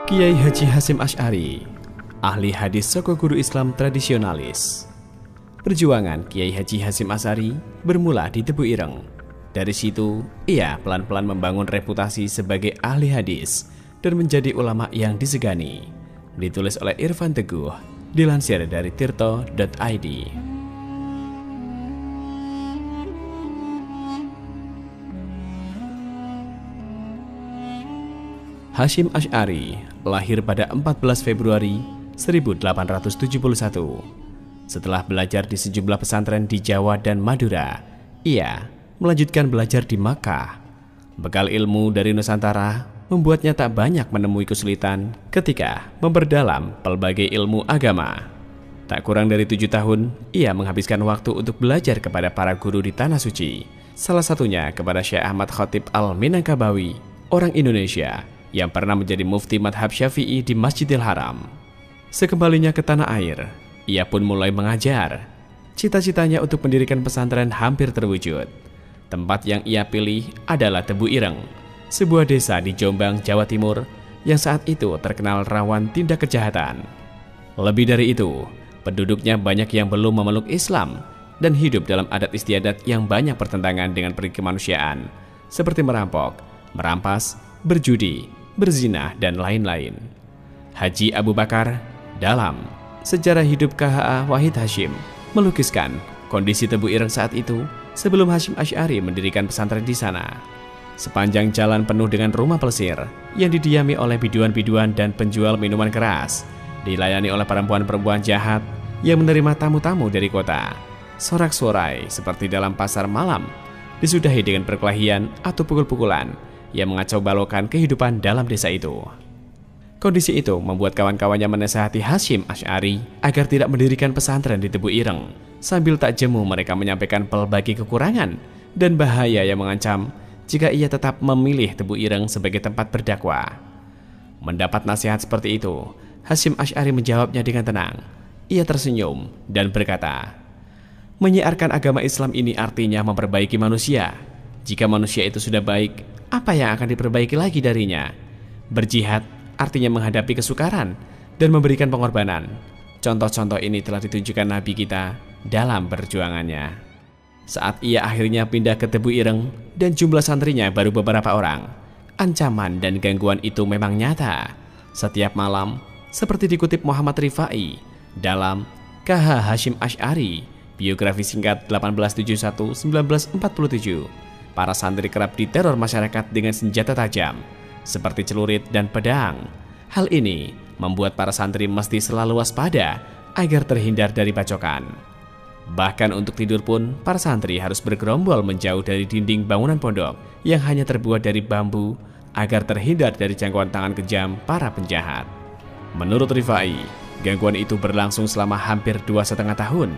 Kiai Haji Hasyim Asy'ari, ahli hadis saka guru Islam tradisionalis. Perjuangan Kiai Haji Hasyim Asy'ari bermula di Tebu Ireng. Dari situ, ia pelan-pelan membangun reputasi sebagai ahli hadis dan menjadi ulama yang disegani. Ditulis oleh Irfan Teguh, dilansir dari tirto.id. Hasyim Asy'ari lahir pada 14 Februari 1871. Setelah belajar di sejumlah pesantren di Jawa dan Madura, ia melanjutkan belajar di Makkah. Bekal ilmu dari Nusantara membuatnya tak banyak menemui kesulitan ketika memperdalam pelbagai ilmu agama. Tak kurang dari 7 tahun, ia menghabiskan waktu untuk belajar kepada para guru di Tanah Suci. Salah satunya kepada Syekh Ahmad Khatib Al-Minangkabawi, orang Indonesia yang pernah menjadi mufti madhab Syafi'i di Masjidil Haram. Sekembalinya ke tanah air, ia pun mulai mengajar. Cita-citanya untuk mendirikan pesantren hampir terwujud. Tempat yang ia pilih adalah Tebu Ireng, sebuah desa di Jombang, Jawa Timur yang saat itu terkenal rawan tindak kejahatan. Lebih dari itu, penduduknya banyak yang belum memeluk Islam dan hidup dalam adat istiadat yang banyak bertentangan dengan prinsip kemanusiaan, seperti merampok, merampas, berjudi, berzina, dan lain-lain. Haji Abu Bakar dalam Sejarah Hidup KHA Wahid Hasyim melukiskan kondisi Tebu Ireng saat itu sebelum Hasyim Asy'ari mendirikan pesantren di sana. Sepanjang jalan penuh dengan rumah pelesir yang didiami oleh biduan-biduan dan penjual minuman keras, dilayani oleh perempuan-perempuan jahat yang menerima tamu-tamu dari kota. Sorak-sorai seperti dalam pasar malam disudahi dengan perkelahian atau pukul-pukulan yang mengacau balokan kehidupan dalam desa itu. Kondisi itu membuat kawan-kawannya menasihati Hasyim Asy'ari agar tidak mendirikan pesantren di Tebu Ireng. Sambil tak jemu mereka menyampaikan pelbagai kekurangan dan bahaya yang mengancam jika ia tetap memilih Tebu Ireng sebagai tempat berdakwah. Mendapat nasihat seperti itu, Hasyim Asy'ari menjawabnya dengan tenang. Ia tersenyum dan berkata, "Menyiarkan agama Islam ini artinya memperbaiki manusia. Jika manusia itu sudah baik, apa yang akan diperbaiki lagi darinya? Berjihad artinya menghadapi kesukaran dan memberikan pengorbanan. Contoh-contoh ini telah ditunjukkan Nabi kita dalam perjuangannya." Saat ia akhirnya pindah ke Tebu Ireng dan jumlah santrinya baru beberapa orang, ancaman dan gangguan itu memang nyata. Setiap malam, seperti dikutip Muhammad Rifai dalam KH Hasyim Asy'ari, biografi singkat 1871-1947, para santri kerap diteror masyarakat dengan senjata tajam, seperti celurit dan pedang. Hal ini membuat para santri mesti selalu waspada agar terhindar dari bacokan. Bahkan untuk tidur pun, para santri harus bergerombol menjauh dari dinding bangunan pondok yang hanya terbuat dari bambu agar terhindar dari jangkauan tangan kejam para penjahat. Menurut Rifai, gangguan itu berlangsung selama hampir 2,5 tahun.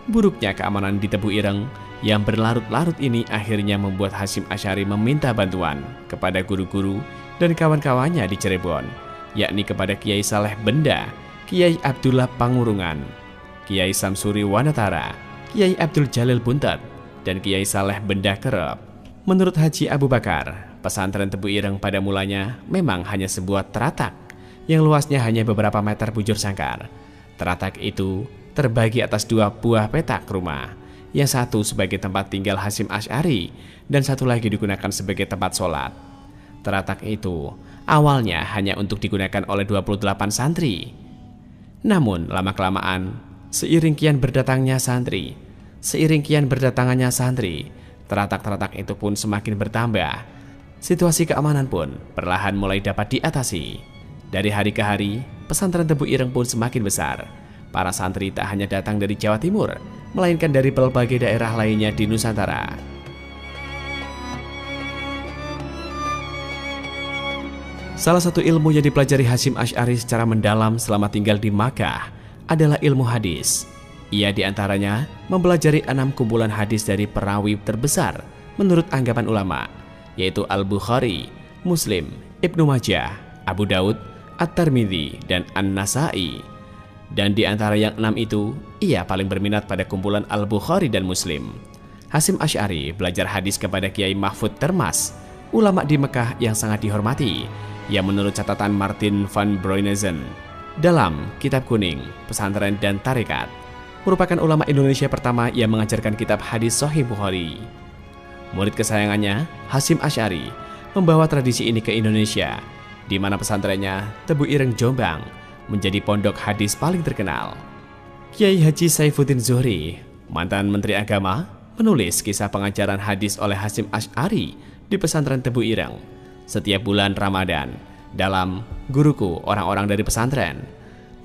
Buruknya keamanan di Tebu Ireng yang berlarut-larut ini akhirnya membuat Hasyim Asy'ari meminta bantuan kepada guru-guru dan kawan-kawannya di Cirebon, yakni kepada Kiai Saleh Benda, Kiai Abdullah Pangurungan, Kiai Samsuri Wanatara, Kiai Abdul Jalil Buntet, dan Kiai Saleh Benda Kerep. Menurut Haji Abu Bakar, pesantren Tebu Ireng pada mulanya memang hanya sebuah teratak yang luasnya hanya beberapa meter bujur sangkar. Teratak itu terbagi atas 2 buah petak rumah, yang satu sebagai tempat tinggal Hasyim Asy'ari dan satu lagi digunakan sebagai tempat sholat. Teratak itu awalnya hanya untuk digunakan oleh 28 santri. Namun lama-kelamaan, seiring kian berdatangannya santri, teratak-teratak itu pun semakin bertambah. Situasi keamanan pun perlahan mulai dapat diatasi. Dari hari ke hari, pesantren Tebu Ireng pun semakin besar. Para santri tak hanya datang dari Jawa Timur, melainkan dari berbagai daerah lainnya di Nusantara. Salah satu ilmu yang dipelajari Hasyim Asy'ari secara mendalam selama tinggal di Makkah adalah ilmu hadis. Ia diantaranya mempelajari 6 kumpulan hadis dari perawi terbesar menurut anggapan ulama, yaitu Al-Bukhari, Muslim, Ibnu Majah, Abu Daud, At-Tirmidzi, dan An-Nasai. Dan di antara yang 6 itu, ia paling berminat pada kumpulan Al-Bukhari dan Muslim. Hasyim Asy'ari belajar hadis kepada Kiai Mahfud Termas, ulama di Mekah yang sangat dihormati. yang menurut catatan Martin van Bruynesen dalam Kitab Kuning, Pesantren dan Tarekat, merupakan ulama Indonesia pertama yang mengajarkan kitab hadis Sahih Bukhari. Murid kesayangannya, Hasyim Asy'ari, membawa tradisi ini ke Indonesia, di mana pesantrennya, Tebu Ireng Jombang, menjadi pondok hadis paling terkenal. Kiai Haji Saifuddin Zuhri, mantan Menteri Agama, menulis kisah pengajaran hadis oleh Hasyim Asy'ari di pesantren Tebu Ireng setiap bulan Ramadan dalam Guruku Orang-orang dari Pesantren.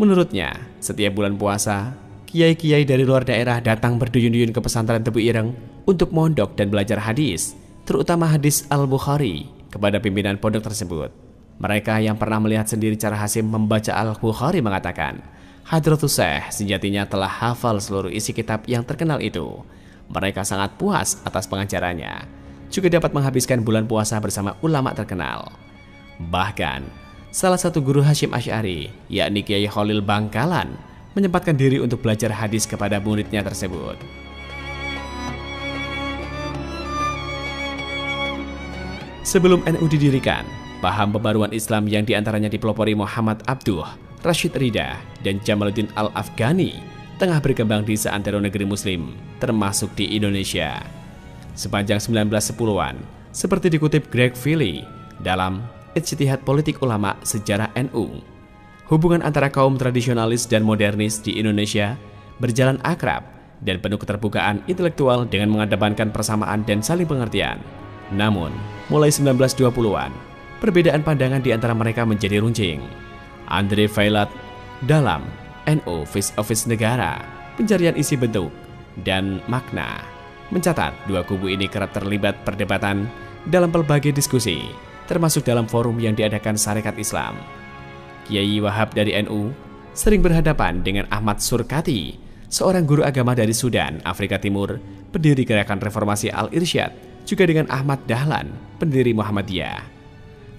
Menurutnya, setiap bulan puasa, kiai-kiai dari luar daerah datang berduyun-duyun ke pesantren Tebu Ireng untuk mondok dan belajar hadis, terutama hadis Al-Bukhari, kepada pimpinan pondok tersebut. Mereka yang pernah melihat sendiri cara Hasyim membaca Al-Bukhari mengatakan, Hadratus Syekh sejatinya telah hafal seluruh isi kitab yang terkenal itu. Mereka sangat puas atas pengajarannya, juga dapat menghabiskan bulan puasa bersama ulama terkenal. Bahkan, salah satu guru Hasyim Asy'ari, yakni Kiai Khalil Bangkalan, menyempatkan diri untuk belajar hadis kepada muridnya tersebut. Sebelum NU didirikan, paham pembaruan Islam yang diantaranya dipelopori Muhammad Abduh, Rashid Rida, dan Jamaluddin Al-Afghani tengah berkembang di seantero negeri muslim, termasuk di Indonesia. Sepanjang 1910-an, seperti dikutip Greg Philly dalam Ijtihad Politik Ulama Sejarah NU, hubungan antara kaum tradisionalis dan modernis di Indonesia berjalan akrab dan penuh keterbukaan intelektual dengan mengedepankan persamaan dan saling pengertian. Namun, mulai 1920-an, perbedaan pandangan di antara mereka menjadi runcing. Andre Veilat dalam NU Face Office Negara, Pencarian Isi Bentuk dan Makna, mencatat dua kubu ini kerap terlibat perdebatan dalam berbagai diskusi, termasuk dalam forum yang diadakan Sarekat Islam. Kiai Wahab dari NU sering berhadapan dengan Ahmad Surkati, seorang guru agama dari Sudan, Afrika Timur, pendiri gerakan reformasi Al-Irsyad, juga dengan Ahmad Dahlan, pendiri Muhammadiyah.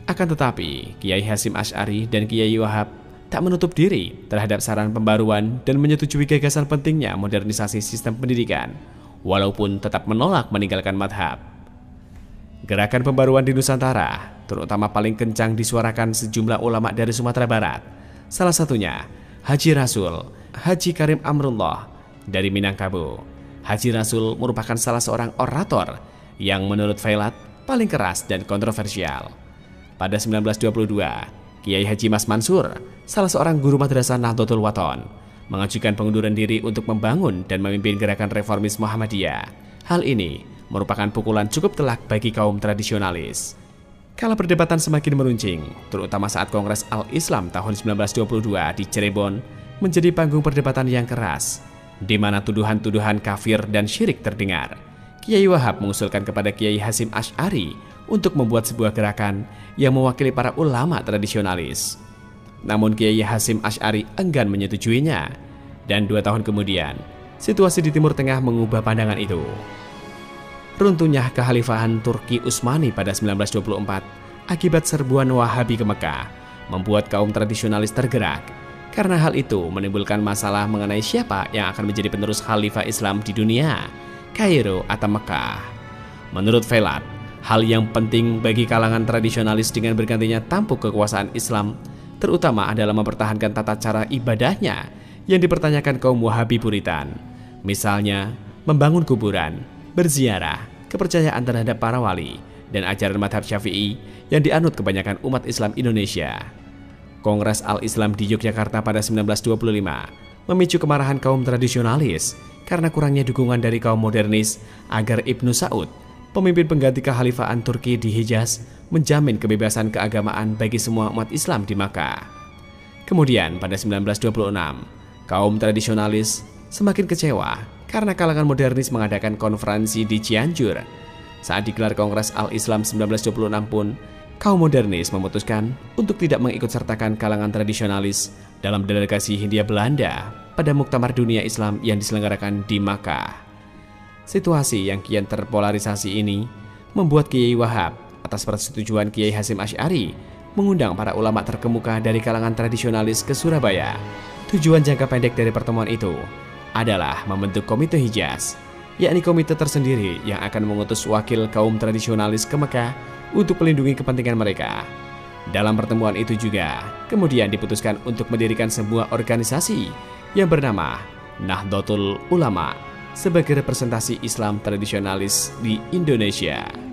Akan tetapi, Kiai Hasyim Asy'ari dan Kiai Wahab tak menutup diri terhadap saran pembaruan dan menyetujui gagasan pentingnya modernisasi sistem pendidikan, walaupun tetap menolak meninggalkan madhab. Gerakan pembaruan di Nusantara terutama paling kencang disuarakan sejumlah ulama dari Sumatera Barat. Salah satunya Haji Rasul, Haji Karim Amrullah dari Minangkabau. Haji Rasul merupakan salah seorang orator yang menurut Veilat paling keras dan kontroversial. Pada 1922, Kiai Haji Mas Mansur, salah seorang guru madrasah Nahdlatul Wathon, mengajukan pengunduran diri untuk membangun dan memimpin gerakan reformis Muhammadiyah. Hal ini merupakan pukulan cukup telak bagi kaum tradisionalis. Kala perdebatan semakin meruncing, terutama saat Kongres Al-Islam tahun 1922 di Cirebon menjadi panggung perdebatan yang keras, di mana tuduhan-tuduhan kafir dan syirik terdengar. Kiai Wahab mengusulkan kepada Kiai Hasyim Asy'ari untuk membuat sebuah gerakan yang mewakili para ulama tradisionalis. Namun Kiai Hasyim Asy'ari enggan menyetujuinya, dan 2 tahun kemudian, situasi di Timur Tengah mengubah pandangan itu. Runtuhnya kekhalifahan Turki Utsmani pada 1924 akibat serbuan Wahabi ke Mekah membuat kaum tradisionalis tergerak. Karena hal itu menimbulkan masalah mengenai siapa yang akan menjadi penerus khalifah Islam di dunia, Kairo atau Mekah. Menurut Veilat, hal yang penting bagi kalangan tradisionalis dengan bergantinya tampuk kekuasaan Islam terutama adalah mempertahankan tata cara ibadahnya yang dipertanyakan kaum Wahabi Puritan. Misalnya, membangun kuburan, berziarah, kepercayaan terhadap para wali, dan ajaran madhab Syafi'i yang dianut kebanyakan umat Islam Indonesia. Kongres Al-Islam di Yogyakarta pada 1925 memicu kemarahan kaum tradisionalis karena kurangnya dukungan dari kaum modernis agar Ibnu Saud, pemimpin pengganti kekhalifahan Turki di Hijaz, menjamin kebebasan keagamaan bagi semua umat Islam di Makkah. Kemudian pada 1926, kaum tradisionalis semakin kecewa karena kalangan modernis mengadakan konferensi di Cianjur. Saat digelar Kongres Al-Islam 1926 pun, kaum modernis memutuskan untuk tidak mengikutsertakan kalangan tradisionalis dalam delegasi Hindia Belanda pada Muktamar Dunia Islam yang diselenggarakan di Makkah. Situasi yang kian terpolarisasi ini membuat Kiai Wahab atas persetujuan Kiai Hasyim Asy'ari mengundang para ulama terkemuka dari kalangan tradisionalis ke Surabaya. Tujuan jangka pendek dari pertemuan itu adalah membentuk Komite Hijaz, yakni komite tersendiri yang akan mengutus wakil kaum tradisionalis ke Mekah untuk melindungi kepentingan mereka. Dalam pertemuan itu juga, kemudian diputuskan untuk mendirikan sebuah organisasi yang bernama Nahdlatul Ulama sebagai representasi Islam tradisionalis di Indonesia.